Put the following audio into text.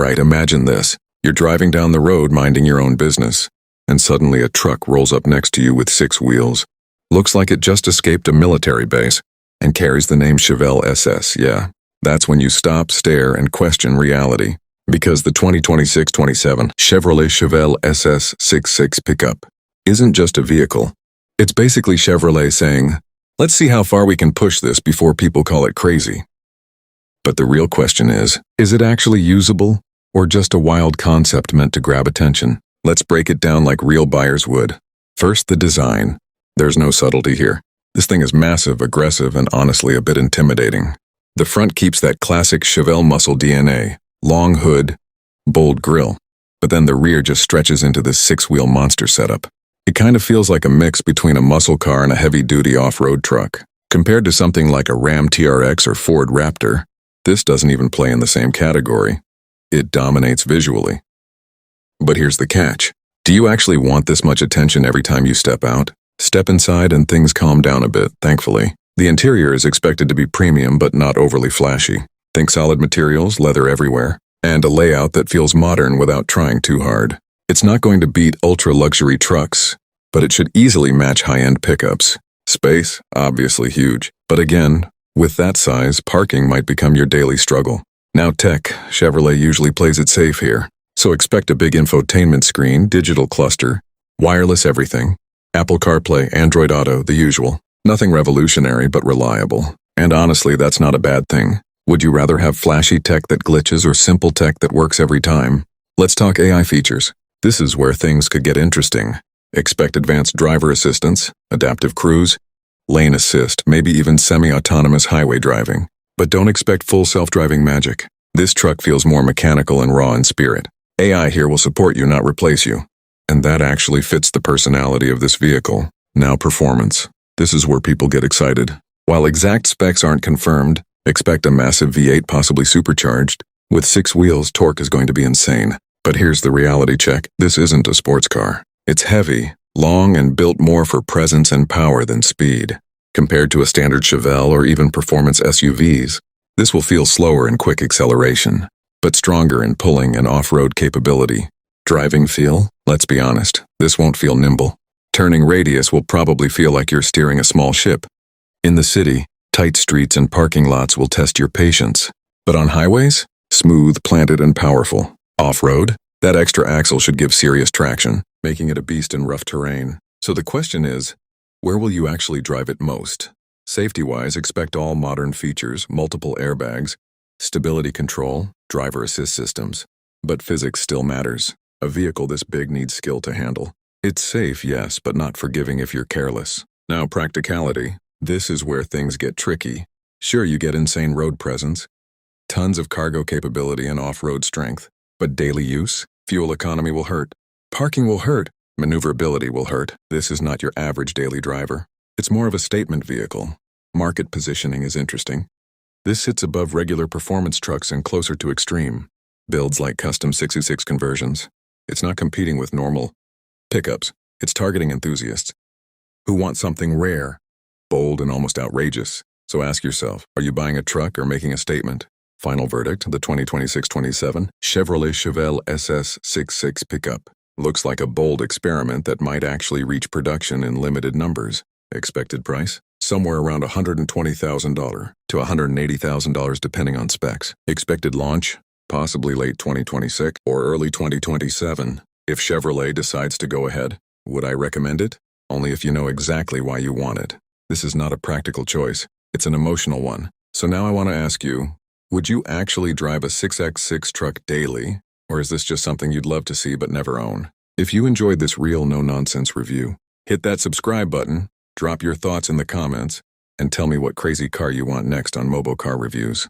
Alright, imagine this. You're driving down the road minding your own business, and suddenly a truck rolls up next to you with 6 wheels. Looks like it just escaped a military base, and carries the name Chevelle SS, yeah. That's when you stop, stare, and question reality. Because the 2026-27 Chevrolet Chevelle SS 66 pickup isn't just a vehicle. It's basically Chevrolet saying, let's see how far we can push this before people call it crazy. But the real question is it actually usable, or just a wild concept meant to grab attention? Let's break it down like real buyers would. First, the design. There's no subtlety here. This thing is massive, aggressive, and honestly a bit intimidating. The front keeps that classic Chevelle muscle DNA, long hood, bold grille. But then the rear just stretches into this 6-wheel monster setup. It kind of feels like a mix between a muscle car and a heavy-duty off-road truck. Compared to something like a Ram TRX or Ford Raptor, this doesn't even play in the same category. It dominates visually. But here's the catch. Do you actually want this much attention every time you step out? Step inside and things calm down a bit, thankfully. The interior is expected to be premium but not overly flashy. Think solid materials, leather everywhere, and a layout that feels modern without trying too hard. It's not going to beat ultra-luxury trucks, but it should easily match high-end pickups. Space, obviously huge. But again, with that size, parking might become your daily struggle. Now tech, Chevrolet usually plays it safe here. So expect a big infotainment screen, digital cluster, wireless everything, Apple CarPlay, Android Auto, the usual. Nothing revolutionary but reliable. And honestly, that's not a bad thing. Would you rather have flashy tech that glitches or simple tech that works every time? Let's talk AI features. This is where things could get interesting. Expect advanced driver assistance, adaptive cruise, lane assist, maybe even semi-autonomous highway driving. But don't expect full self-driving magic. This truck feels more mechanical and raw in spirit. AI here will support you, not replace you. And that actually fits the personality of this vehicle. Now performance. This is where people get excited. While exact specs aren't confirmed, expect a massive V8, possibly supercharged. With 6 wheels, torque is going to be insane. But here's the reality check. This isn't a sports car. It's heavy, long, and built more for presence and power than speed. Compared to a standard Chevelle or even performance SUVs, this will feel slower in quick acceleration, but stronger in pulling and off-road capability. Driving feel? Let's be honest, this won't feel nimble. Turning radius will probably feel like you're steering a small ship. In the city, tight streets and parking lots will test your patience. But on highways, smooth, planted, and powerful. Off-road, that extra axle should give serious traction, making it a beast in rough terrain. So the question is, where will you actually drive it most? Safety-wise, expect all modern features, multiple airbags, stability control, driver assist systems. But physics still matters. A vehicle this big needs skill to handle. It's safe, yes, but not forgiving if you're careless. Now, practicality. This is where things get tricky. Sure, you get insane road presence, tons of cargo capability and off-road strength. But daily use? Fuel economy will hurt. Parking will hurt. Maneuverability will hurt. This is not your average daily driver. It's more of a statement vehicle. Market positioning is interesting. This sits above regular performance trucks and closer to extreme. Builds like custom 66 conversions. It's not competing with normal pickups. It's targeting enthusiasts who want something rare, bold, and almost outrageous. So ask yourself, are you buying a truck or making a statement? Final verdict, the 2026-27 Chevrolet Chevelle SS 66 pickup. Looks like a bold experiment that might actually reach production in limited numbers. Expected price? Somewhere around $120,000 to $180,000 depending on specs. Expected launch? Possibly late 2026 or early 2027. If Chevrolet decides to go ahead, would I recommend it? Only if you know exactly why you want it. This is not a practical choice. It's an emotional one. So now I want to ask you, would you actually drive a 6x6 truck daily? Or is this just something you'd love to see but never own? If you enjoyed this real no-nonsense review, hit that subscribe button, drop your thoughts in the comments, and tell me what crazy car you want next on MoboCar Reviews.